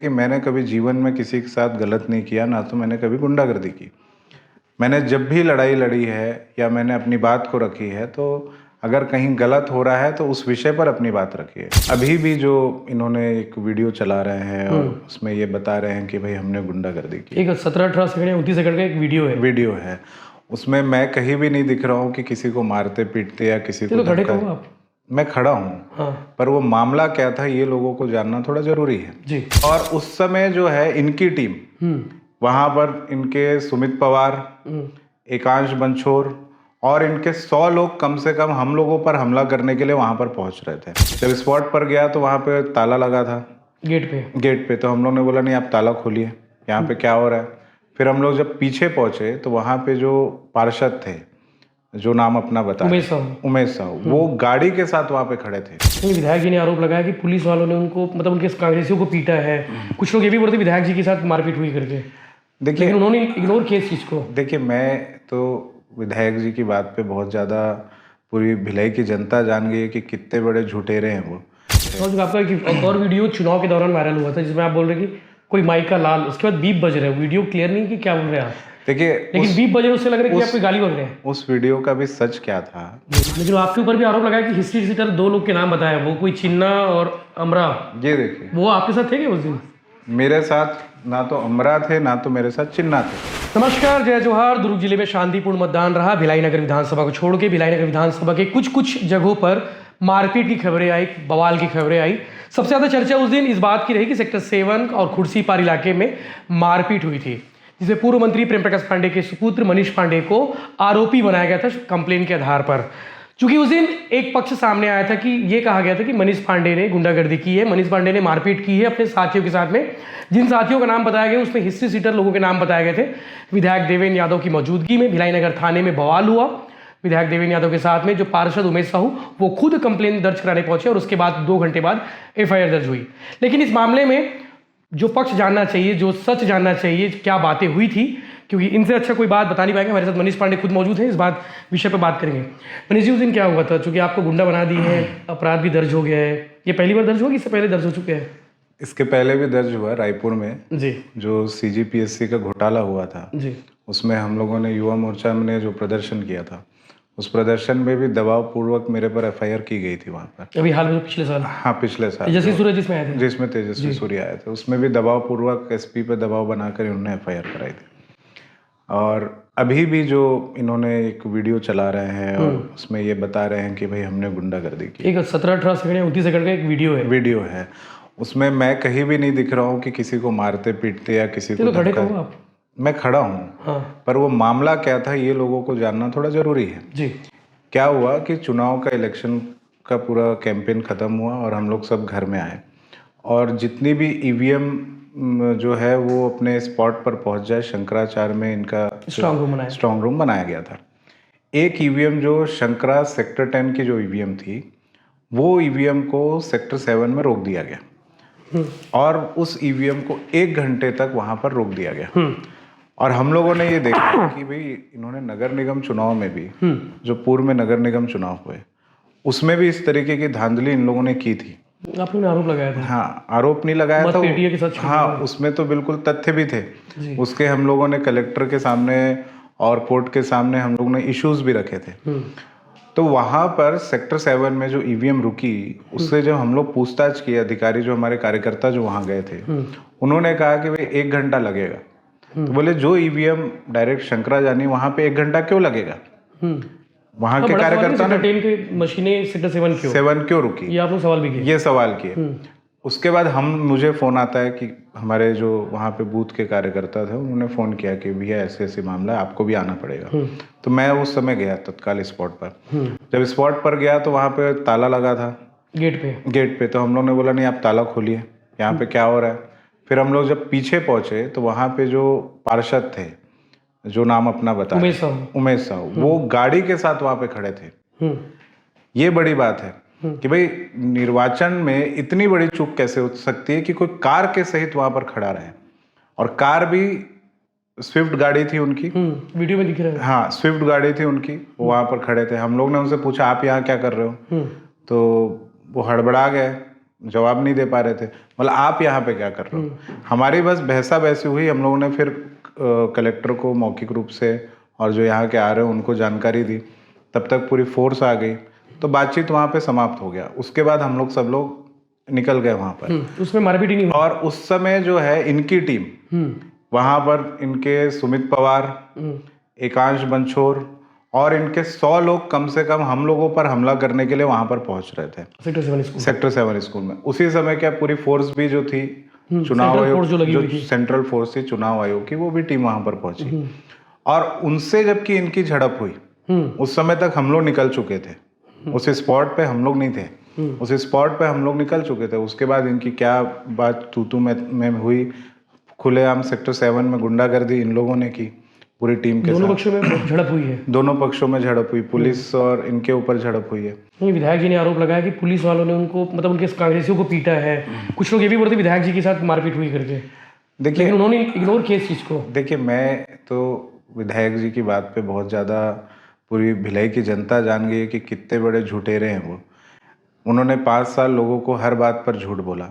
कि मैंने कभी जीवन में किसी के साथ गलत नहीं किया, ना तो मैंने कभी गुंडागर्दी की। मैंने जब भी लड़ाई लड़ी है या मैंने अपनी बात को रखी है, तो अगर कहीं गलत हो रहा है तो उस विषय पर अपनी बात रखी है। अभी भी जो इन्होंने एक वीडियो चला रहे हैं और उसमें ये बता रहे हैं कि भाई हमने गुंडागर्दी की। एक 17-18 सेकंड या 29 सेकंड का एक वीडियो है। उसमें मैं कहीं भी नहीं दिख रहा हूँ कि किसी को मारते पीटते या किसी को खड़े कहो आप। मैं खड़ा हूँ। हाँ। पर वो मामला क्या था ये लोगों को जानना थोड़ा जरूरी है जी। और उस समय जो है इनकी टीम वहां पर इनके सुमित पवार, एकांश बंछोर और इनके 100 लोग कम से कम हम लोगों पर हमला करने के लिए वहां पर पहुंच रहे थे। जब स्पॉट पर गया तो वहां पे ताला लगा था गेट पे। तो हम लोग ने बोला नहीं आप ताला खोलिए, यहाँ पे क्या हो रहा है। फिर हम लोग जब पीछे पहुंचे तो वहां पे जो पार्षद थे, जो नाम अपना बता, उमेश साहू, वो गाड़ी के साथ वहां पे खड़े थे। विधायक जी ने आरोप लगाया कि पुलिस वालों ने उनको मतलब उनके कांग्रेसियों को पीटा है। कुछ लोग ये भी बोलते विधायक जी के साथ मारपीट हुई करके। देखिए उन्होंने इग्नोर किया इस चीज को। देखिए मैं तो विधायक जी की बात पे बहुत ज़्यादा पूरी भिलाई की जनता जान गई है कि कितने बड़े झूठेरे हैं वो। और आपका एक और वीडियो चुनाव के दौरान वायरल हुआ था जिसमें आप बोल रहे कि कोई माइक का लाल, उसके बाद बीप बज रहे हैं। वीडियो क्लियर नहीं कि क्या बोल रहे हैं आप। देखिए लेकिन बीप बज रहे उससे लग रहा है कि आप कोई गाली बक रहे हैं। उस वीडियो का भी सच क्या था, लेकिन आपके ऊपर भी आरोप लगाया कि हिस्ट्री सीटर 2 लोग के नाम बताए, वो कोई चिन्ना और अमरा। ये देखिए वो आपके साथ थे क्या उस दिन? मेरे साथ ना तो अमरा थे ना तो मेरे साथ चिन्ना थे। नमस्कार, जय जोहार। दुर्ग जिले में शांतिपूर्ण मतदान रहा। भिलाई नगर विधानसभा को छोड़ के भिलाई नगर विधानसभा के कुछ जगहों पर मारपीट की खबरें आई, बवाल की खबरें आई। सबसे ज़्यादा चर्चा उस दिन इस बात की रही कि सेक्टर 7 और खुर्सीपार इलाके में मारपीट हुई थी, जिसमें पूर्व मंत्री प्रेम प्रकाश पांडे के सुपुत्र मनीष पांडे को आरोपी बनाया गया था कंप्लेन के आधार पर। चूंकि उस दिन एक पक्ष सामने आया था कि ये कहा गया था कि मनीष पांडे ने गुंडागर्दी की है, मनीष पांडे ने मारपीट की है अपने साथियों के साथ में। जिन साथियों का नाम बताया गया उसमें हिस्ट्री सीटर लोगों के नाम बताए गए थे। विधायक देवेंद्र यादव की मौजूदगी में भिलाई नगर थाने में बवाल हुआ। विधायक देवेंद्र यादव के साथ में जो पार्षद उमेश साहू, वो खुद कंप्लेन दर्ज कराने पहुंचे और उसके बाद 2 घंटे बाद एफआईआर दर्ज हुई। लेकिन इस मामले में जो पक्ष जानना चाहिए, जो सच जानना चाहिए, क्या बातें हुई थी, क्योंकि इनसे अच्छा कोई बात बता नहीं पाएंगे। हमारे साथ मनीष पांडे खुद मौजूद हैं, इस विषय पर बात करेंगे। मनीष जी, उस दिन क्या हुआ था? चूंकि आपको गुंडा बना दी है, अपराध भी दर्ज हो गया है। ये पहली बार दर्ज हुआ कि इससे पहले दर्ज हो चुके हैं? इसके पहले भी दर्ज हुआ रायपुर में जी, जो CGPSC का घोटाला हुआ था जी। उसमें हम लोगों ने युवा मोर्चा ने जो प्रदर्शन किया था, उस प्रदर्शन में भी दबाव पूर्वक मेरे पर FIR की गई थी वहाँ पर। अभी हाल में पिछले साल? हाँ, पिछले साल तेजस्वी सूर्य जिसमें आए थे, जिसमें तेजस्वी सूर्य आए थे, उसमें भी दबाव पूर्वक SP पे दबाव बनाकर उन्होंने FIR कराई थी। और अभी भी जो इन्होंने एक वीडियो चला रहे हैं और उसमें ये बता रहे हैं कि भाई हमने गुंडागर्दी की। एक 17-18 सेकंड या 29 सेकंड का एक वीडियो है। उसमें मैं कहीं भी नहीं दिख रहा हूँ कि किसी को मारते पीटते या किसी को खड़े कहो आप। मैं खड़ा हूँ। हाँ। पर वो मामला क्या था ये लोगों को जानना थोड़ा जरूरी है। जी। क्या हुआ कि चुनाव का इलेक्शन का पूरा कैंपेन खत्म हुआ और हम लोग सब घर में आए और जितनी भी EVM जो है वो अपने स्पॉट पर पहुंच जाए। शंकराचार्य में इनका स्ट्रांग रूम बनाया गया था। एक EVM जो शंकरा सेक्टर 10 की जो EVM थी, वो EVM को सेक्टर 7 में रोक दिया गया और उस EVM को 1 घंटे तक वहां पर रोक दिया गया। और हम लोगों ने ये देखा कि भाई इन्होंने नगर निगम चुनाव में भी, जो पूर्व में नगर निगम चुनाव हुए, उसमें भी इस तरीके की धांधली इन लोगों ने की थी। आप लोगों ने आरोप लगाया था? हाँ, आरोप नहीं लगाया था के साथ। हाँ, उसमें तो बिल्कुल तथ्य भी थे उसके। हम लोगों ने कलेक्टर के सामने और कोर्ट के सामने हम लोगों ने इश्यूज भी रखे थे। तो वहां पर सेक्टर 7 में जो EVM रुकी, उससे जब हम लोग पूछताछ किए, अधिकारी जो हमारे कार्यकर्ता जो वहां गए थे, उन्होंने कहा कि भाई 1 घंटा लगेगा। तो बोले जो EVM डायरेक्ट शंकरा जानी, वहां पे 1 घंटा क्यों लगेगा? वहां के कार्यकर्ता ने मशीनें सेक्टर 7 क्यों रुकी, ये आप लोग सवाल भी किए? ये सवाल किए। उसके बाद मुझे फोन आता है कि हमारे जो वहाँ पे बूथ के कार्यकर्ता थे, उन्होंने फोन किया कि भैया ऐसे ऐसे मामला है, आपको भी आना पड़ेगा। तो मैं उस समय गया तत्काल स्पॉट पर। जब स्पॉट पर गया तो वहाँ पे ताला लगा था गेट पे। तो हम लोग ने बोला नहीं आप ताला खोलिए, यहाँ पे क्या हो रहा है। फिर हम लोग जब पीछे पहुंचे तो वहाँ पे जो पार्षद थे, जो नाम अपना बता, उमेश साहू, वो गाड़ी के साथ वहाँ पे खड़े थे। ये बड़ी बात है कि भाई निर्वाचन में इतनी बड़ी चूक कैसे हो सकती है कि कोई कार के सहित वहां पर खड़ा रहे। और कार भी स्विफ्ट गाड़ी थी उनकी, वीडियो में दिख रहा है। हाँ, स्विफ्ट गाड़ी थी उनकी, वो वहां पर खड़े थे। हम लोग ने उनसे पूछा आप यहाँ क्या कर रहे हो, तो वो हड़बड़ा गए जवाब नहीं दे पा रहे थे। मतलब आप यहाँ पे क्या कर रहे हो? हमारी बस बहसा बहसी हुई। हम लोगों ने फिर कलेक्टर को मौखिक रूप से और जो यहाँ के आ रहे हैं उनको जानकारी दी। तब तक पूरी फोर्स आ गई, तो बातचीत वहाँ पे समाप्त हो गया। उसके बाद हम लोग सब लोग निकल गए वहाँ पर। उसमें मारपीट ही नहीं हुई। और उस समय जो है इनकी टीम वहाँ पर, इनके सुमित पवार, एकांश बंछोर और इनके 100 लोग कम से कम हम लोगों पर हमला करने के लिए वहां पर पहुंच रहे थे सेक्टर 7 स्कूल में। उसी समय क्या पूरी फोर्स भी जो थी चुनाव आयोग, जो सेंट्रल फोर्स थी चुनाव आयोग की, वो भी टीम वहां पर पहुंची। और उनसे जबकि इनकी झड़प हुई, उस समय तक हम लोग निकल चुके थे। उस स्पॉट पे हम लोग नहीं थे, उस स्पॉट पे हम लोग निकल चुके थे। उसके बाद इनकी क्या बात तू में हुई, खुलेआम सेक्टर 7 में गुंडागर्दी इन लोगों ने की पूरी टीम के साथ। दोनों पक्षों में झड़प हुई है। दोनों पक्षों में झड़प हुई, पुलिस और इनके ऊपर झड़प हुई है। नहीं, विधायक जी ने आरोप लगाया कि पुलिस वालों ने उनको, मतलब उनके कांग्रेसियों को पीटा है। कुछ लोग ये भी बोलते विधायक जी के साथ मारपीट हुई करके। देखिए, लेकिन उन्होंने इग्नोर किया इस चीज को। देखिए, मैं तो विधायक जी की बात पे बहुत ज़्यादा, पूरी भिलाई की जनता जान गई है कि कितने बड़े झूठेरे हैं वो। उन्होंने 5 साल लोगों को हर बात पर झूठ बोला,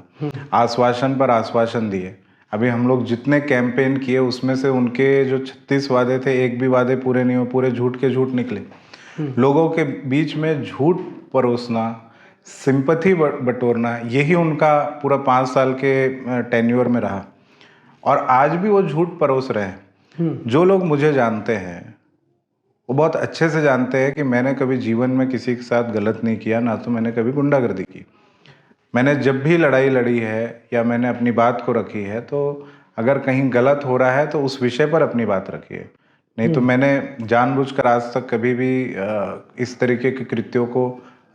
आश्वासन पर आश्वासन दिए। अभी हम लोग जितने कैंपेन किए उसमें से उनके जो 36 वादे थे, एक भी वादे पूरे नहीं हुए, पूरे झूठ के झूठ निकले। लोगों के बीच में झूठ परोसना, सिंपैथी बटोरना, यही उनका पूरा 5 साल के टेन्योर में रहा। और आज भी वो झूठ परोस रहे हैं। जो लोग मुझे जानते हैं वो बहुत अच्छे से जानते हैं कि मैंने कभी जीवन में किसी के साथ गलत नहीं किया, ना तो मैंने कभी गुंडागर्दी की। मैंने जब भी लड़ाई लड़ी है या मैंने अपनी बात को रखी है, तो अगर कहीं गलत हो रहा है तो उस विषय पर अपनी बात रखी है। नहीं तो मैंने जानबूझकर आज तक कभी भी इस तरीके के कृत्यों को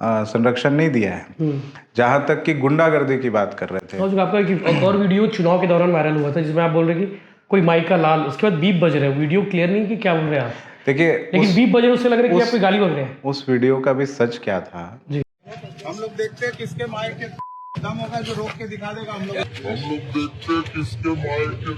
संरक्षण नहीं दिया है। जहाँ तक कि गुंडागर्दी की बात कर रहे थे, और आपका एक और वीडियो चुनाव के दौरान वायरल हुआ था जिसमें आप बोल रहे कि कोई माइक का लाल, उसके बाद बीप बज रहे हैं। वीडियो क्लियर नहीं कि क्या बोल रहे हैं आप। देखिए, लेकिन बीप बज रहे उससे लग रहा है कि आप कोई गाली बोल रहे हैं। उस वीडियो का भी सच क्या था जी। हम लोग देखते हैं किसके माइक के दम होगा जो रोक के दिखा देगा। हम लोग देखते हैं किसके माइक के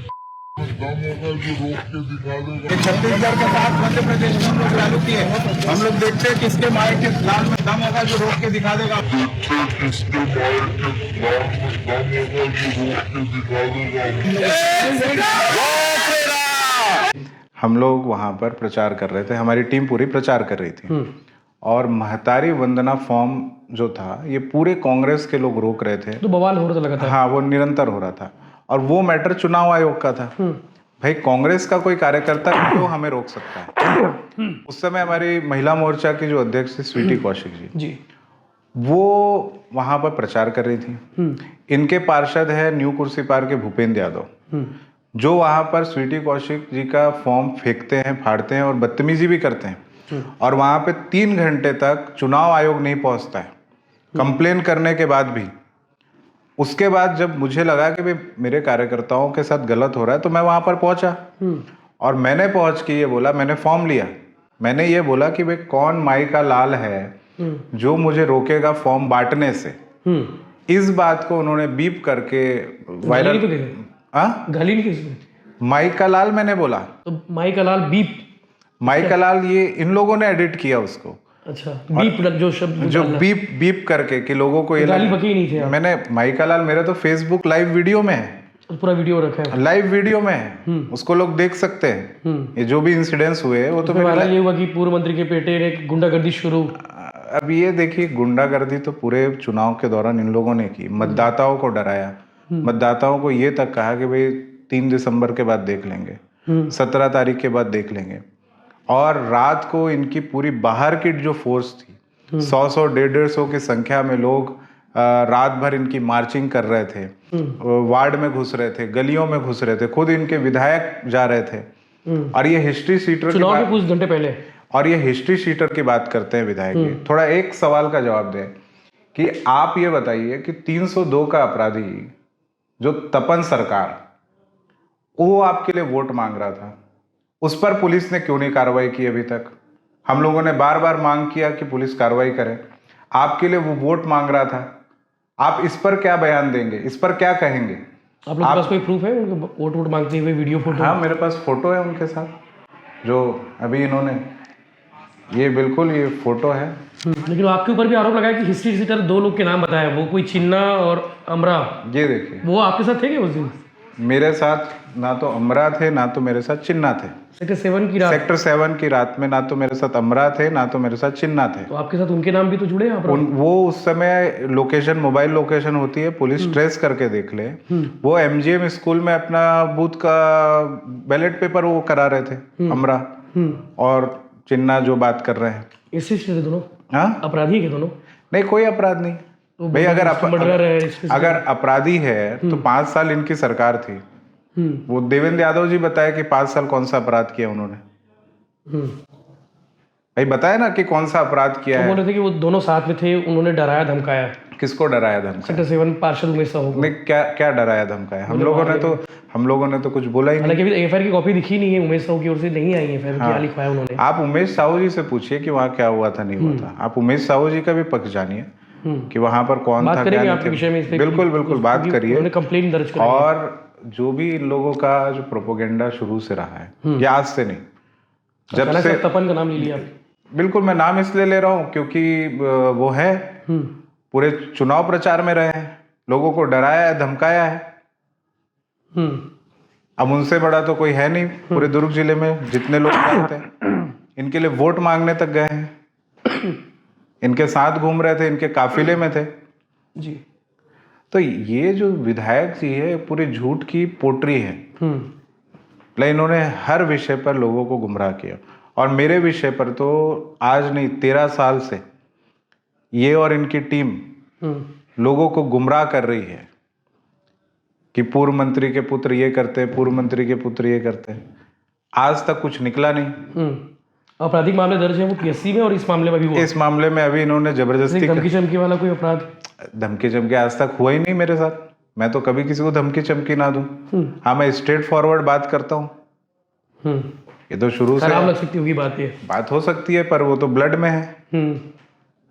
दम होगा जो रोक के दिखा देगा। छत्तीसगढ़ के साथ मध्य प्रदेश में हम लोग चालू किए। हम लोग देखते हैं किसके माइक के लाल में दम होगा जो रोक के दिखा देगा। देखते हैं किसके माइक के लाल में दम होगा जो रोक के दिखा देगा। हम लोग वहां पर प्रचार कर रहे थे, हमारी टीम पूरी प्रचार कर रही थी। और महतारी वंदना फॉर्म जो था, ये पूरे कांग्रेस के लोग रोक रहे थे। तो बवाल हो रहा था लगातार। हाँ, वो निरंतर हो रहा था। और वो मैटर चुनाव आयोग का था। भाई, कांग्रेस का कोई कार्यकर्ता क्यों हमें रोक सकता है? उस समय हमारी महिला मोर्चा की जो अध्यक्ष थी स्वीटी कौशिक जी, वो वहां पर प्रचार कर रही थी। इनके पार्षद है न्यू कुर्सी पार के भूपेंद्र यादव, जो वहां पर स्वीटी कौशिक जी का फॉर्म फेंकते हैं, फाड़ते हैं और बदतमीजी भी करते हैं। और वहां पे 3 घंटे तक चुनाव आयोग नहीं पहुंचता है, कंप्लेन करने के बाद भी। उसके बाद जब मुझे लगा कि भाई मेरे कार्यकर्ताओं के साथ गलत हो रहा है, तो मैं वहां पर पहुंचा। और मैंने पहुंच के ये बोला, मैंने फॉर्म लिया, मैंने ये बोला कि भाई कौन माई का लाल है जो मुझे रोकेगा फॉर्म बांटने से। इस बात को उन्होंने बीप करके वायरल। गाली नहीं दी। माई का लाल मैंने बोला, तो माई का लाल बीप, माई का लाल ये इन लोगों ने एडिट किया उसको। अच्छा, बीप जो शब्द, जो बीप करके कि लोगों को ये गाली बकी नहीं थे। मैंने माई का लाल, मेरा तो फेसबुक लाइव वीडियो में है, पूरा वीडियो रखा है, लाइव वीडियो में है, उसको लोग देख सकते हैं। ये जो भी इंसिडेंट्स हुए वो तो मेरा ये हुआ कि पूर्व मंत्री के बेटे ने गुंडागर्दी शुरू। अब ये देखिए, गुंडागर्दी तो पूरे चुनाव के दौरान इन लोगों ने की, मतदाताओं को डराया, मतदाताओं को ये तक कहा कि भाई 3 दिसंबर के बाद देख लेंगे, 17 तारीख के बाद देख लेंगे। और रात को इनकी पूरी बाहर की जो फोर्स थी, 100 150 की संख्या में लोग रात भर इनकी मार्चिंग कर रहे थे, वार्ड में घुस रहे थे, गलियों में घुस रहे थे, खुद इनके विधायक जा रहे थे। और ये हिस्ट्री सीटर चुनाव के कुछ घंटे पहले, और ये हिस्ट्री सीटर की बात करते हैं विधायक। थोड़ा एक सवाल का जवाब दें कि आप ये बताइए कि 302 का अपराधी जो तपन सरकार, वो आपके लिए वोट मांग रहा था, उस पर पुलिस ने क्यों नहीं कार्रवाई की अभी तक? हम लोगों ने बार बार मांग किया कि पुलिस कार्रवाई करे। आपके लिए वो वोट मांग रहा था, आप इस पर क्या बयान देंगे, इस पर क्या कहेंगे? आप लोगों के पास कोई प्रूफ है वोट वोट मांगते हुए वीडियो फोटो? हाँ, मेरे पास फोटो है उनके साथ, जो अभी इन्होंने ये बिल्कुल ये फोटो है। लेकिन आपके ऊपर भी आरोप लगा है कि हिस्ट्री विजिटर 2 लोग के नाम बताए, वो कोई चिन्ना और अमरा, ये देखिए, वो आपके साथ थे क्या उस दिन? मेरे साथ ना तो अमरा थे ना तो मेरे साथ चिन्ना थे। सेक्टर 7 की रात, सेक्टर 7 की रात में ना तो मेरे साथ अमरा थे ना तो मेरे साथ चिन्ना थे। तो आपके साथ उनके नाम भी तो जुड़े हैं आप? वो उस समय लोकेशन, मोबाइल लोकेशन होती है, पुलिस ट्रेस करके देख ले। वो एमजीएम स्कूल में अपना बूथ का बैलेट पेपर वो करा रहे थे, अमरा और चिन्ना जो बात कर रहे हैं। इससे थे दोनों? हाँ, अपराधी के दोनों? नहीं कोई अपराध नहीं तो भाई। मर्डर अगर अपराधी है तो 5 साल इनकी सरकार थी। वो देवेंद्र यादव जी बताए कि 5 साल कौन सा अपराध किया उन्होंने। भाई बताया ना कि कौन सा अपराध किया है। बोल रहे थे कि वो दोनों साथ में थे, उन्होंने डराया धमकाया। किसको डराया धमकाया? सेक्टर 7 पार्षद उमेश साहू को। नहीं, क्या डराया धमकाया? हम लोगों ने तो कुछ बोला ही नहीं। हालांकि अभी एफआईआर की कॉपी दिखी नहीं है, उमेश साहू की ओर से नहीं आई है एफआईआर। क्या लिखवाया उन्होंने? आप उमेश साहू जी से पूछिए कि वहाँ क्या हुआ था, नहीं हुआ था। आप उमेश साहू जी का भी पक्ष जानिए कि वहाँ पर कौन था, क्या नहीं था। बिल्कुल बात करिए। कंप्लेंट दर्ज कराई। और जो भी इन लोगों का जो प्रोपोगेंडा शुरू से रहा है, ये आज से नहीं, जब से तपन का नाम ले लिया। बिल्कुल, मैं नाम इसलिए ले रहा हूँ क्योंकि वो है पूरे चुनाव प्रचार में रहे हैं, लोगों को डराया है, धमकाया है। अब उनसे बड़ा तो कोई है नहीं पूरे दुर्ग जिले में। जितने लोग जानते हैं, इनके लिए वोट मांगने तक गए हैं, इनके साथ घूम रहे थे, इनके काफिले में थे जी। तो ये जो विधायक जी है पूरी झूठ की पोटरी है। मतलब इन्होंने हर विषय पर लोगों को गुमराह किया, और मेरे विषय पर तो आज नहीं 13 साल से ये और इनकी टीम लोगों को गुमराह कर रही है कि पूर्व मंत्री के पुत्र ये करते, पूर्व मंत्री के पुत्र ये करते। आज तक कुछ निकला नहीं। आपराधिक मामले दर्ज है वो पीएससी में, और इस मामले में भी हुआ। इस मामले में अभी इन्होंने जबरदस्ती धमकी चमकी वाला कोई अपराध? धमकी चमकी आज तक हुआ ही नहीं मेरे साथ। मैं तो कभी किसी को धमकी चमकी ना दूं। हाँ, मैं स्ट्रेट फॉरवर्ड बात करता हूँ। ये तो शुरू से खराब लग सकती होगी बात, ये बात हो सकती है, पर वो तो ब्लड में है।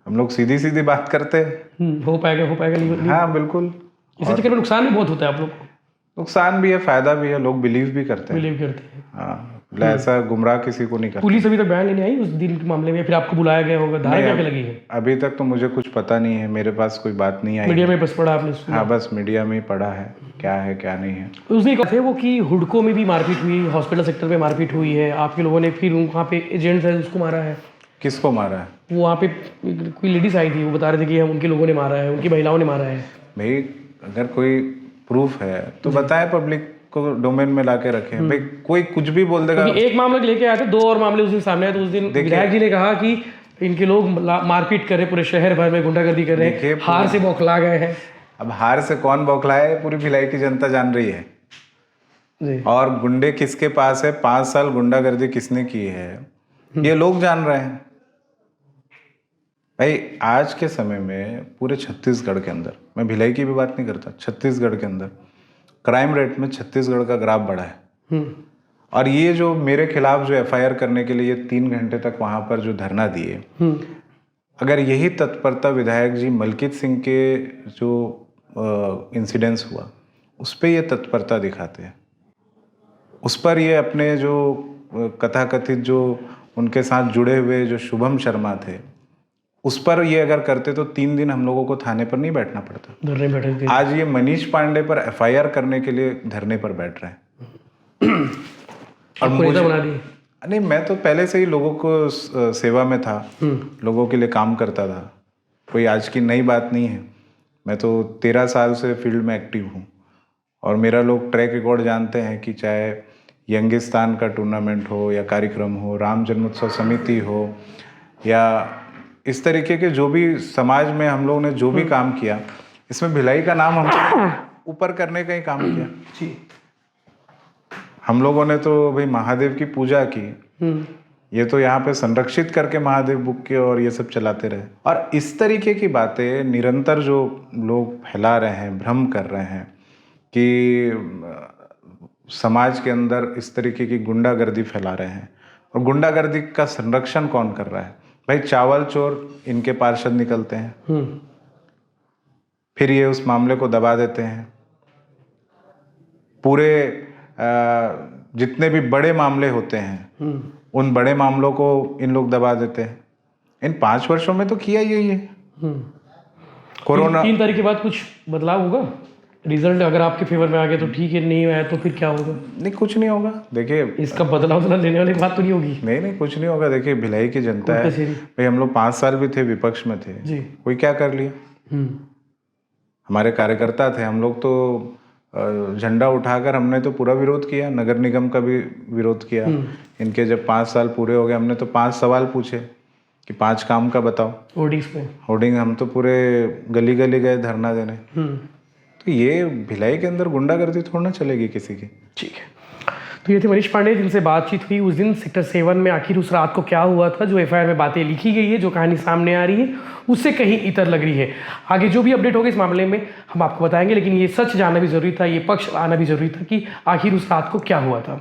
हम लोग सीधी सीधी बात करते हैं। हो पाएगा नहीं। हाँ बिल्कुल। इसी चक्कर में नुकसान भी बहुत होता है आप लोग को। नुकसान भी है, फायदा भी है, लोग बिलीव भी करते हैं। हाँ, मतलब ऐसा गुमराह किसी को नहीं करता। पुलिस अभी तक बयान लेने आई उस दिन के मामले में, फिर आपको बुलाया गया होगा? धारा क्या लगी है? अभी तक तो मुझे कुछ पता नहीं है, मेरे पास कोई बात नहीं आई। मीडिया में बस पढ़ा आपने? हाँ, बस मीडिया में ही पढ़ा है क्या नहीं है। उस दिन थे वो कि हुडको में भी मारपीट हुई, हॉस्पिटल सेक्टर में मारपीट हुई है, आपके लोगों ने फिर वहाँ पे एजेंट है उसको मारा है। किसको मारा है? वो वहाँ पे कोई लेडीज आई थी, वो बता रहे थे कि हम उनके लोगों ने मारा है, उनकी महिलाओं ने मारा है। भाई अगर कोई प्रूफ है तो बताएं, पब्लिक को डोमेन में लाके रखें। भाई कोई कुछ भी बोल देगा। एक मामला लेके आए थे, 2 और मामले उस दिन सामने आए। तो उस दिन विधायक जी ने कहा कि इनके लोग मारपीट कर रहे, पूरे शहर भर में गुंडागर्दी कर रहे हैं, हार से बौखला गए हैं। अब हार से कौन बौखलाए? पूरी भिलाई की जनता जान रही है जी। और गुंडे किसके पास है, 5 साल गुंडागर्दी किसने की है, ये लोग जान रहे हैं। भाई आज के समय में पूरे छत्तीसगढ़ के अंदर, मैं भिलाई की भी बात नहीं करता, छत्तीसगढ़ के अंदर क्राइम रेट में छत्तीसगढ़ का ग्राफ बढ़ा है। और ये जो मेरे खिलाफ जो एफआईआर करने के लिए 3 घंटे तक वहां पर जो धरना दिए, अगर यही तत्परता विधायक जी मलकित सिंह के जो इंसिडेंस हुआ उस पर ये तत्परता दिखाते हैं, उस पर ये अपने जो कथाकथित जो उनके साथ जुड़े हुए जो शुभम शर्मा थे उस पर ये अगर करते तो 3 दिन हम लोगों को थाने पर नहीं बैठना पड़ता। धरने बैठे। आज ये मनीष पांडे पर एफआईआर करने के लिए धरने पर बैठ रहे हैं। और मुझे बना दिए। नहीं, मैं तो पहले से ही लोगों को सेवा में था, लोगों के लिए काम करता था, कोई आज की नई बात नहीं है। मैं तो 13 साल से फील्ड में एक्टिव हूँ और मेरा लोग ट्रैक रिकॉर्ड जानते हैं कि चाहे यंगिस्तान का टूर्नामेंट हो या कार्यक्रम हो, राम जन्मोत्सव समिति हो, या इस तरीके के जो भी समाज में हम लोगों ने जो भी काम किया, इसमें भिलाई का नाम हम ऊपर करने का ही काम किया जी। हम लोगों ने तो भाई महादेव की पूजा की, ये तो यहाँ पे संरक्षित करके महादेव बुक के और ये सब चलाते रहे। और इस तरीके की बातें निरंतर जो लोग फैला रहे हैं, भ्रम कर रहे हैं कि समाज के अंदर इस तरीके की गुंडागर्दी फैला रहे हैं। और गुंडागर्दी का संरक्षण कौन कर रहा है? भाई चावल चोर इनके पार्षद निकलते हैं, फिर ये उस मामले को दबा देते हैं। पूरे जितने भी बड़े मामले होते हैं उन बड़े मामलों को इन लोग दबा देते हैं। इन 5 वर्षों में तो किया यही है। कोरोना 3 तारीख के बाद कुछ बदलाव होगा? रिजल्ट अगर आपके फेवर में आ गया तो ठीक है, नहीं आया तो फिर क्या होगा? नहीं, कुछ नहीं होगा। देखिए, इसका बदलाव लेने वाली बात तो नहीं होगी। नहीं, कुछ नहीं होगा। देखिए, भिलाई की जनता है भाई। हम लोग 5 साल भी थे विपक्ष में थे जी। कोई क्या कर लिया? हमारे कार्यकर्ता थे, हम लोग तो झंडा उठाकर हमने तो पूरा विरोध किया, नगर निगम का भी विरोध किया। इनके जब 5 साल पूरे हो गए, हमने तो 5 सवाल पूछे कि 5 काम का बताओ। होर्डिंग हम तो पूरे गली गली गए धरना देने। तो ये भिलाई के अंदर गुंडागर्दी थोड़ा ना चलेगी किसी की। ठीक है, तो ये थे मनीष पांडे जिनसे बातचीत हुई उस दिन सेक्टर 7 में। आखिर उस रात को क्या हुआ था, जो एफआईआर में बातें लिखी गई है, जो कहानी सामने आ रही है, उससे कहीं इतर लग रही है। आगे जो भी अपडेट होगा इस मामले में हम आपको बताएंगे, लेकिन ये सच जानना भी जरूरी था, ये पक्ष आना भी जरूरी था कि आखिर उस रात को क्या हुआ था।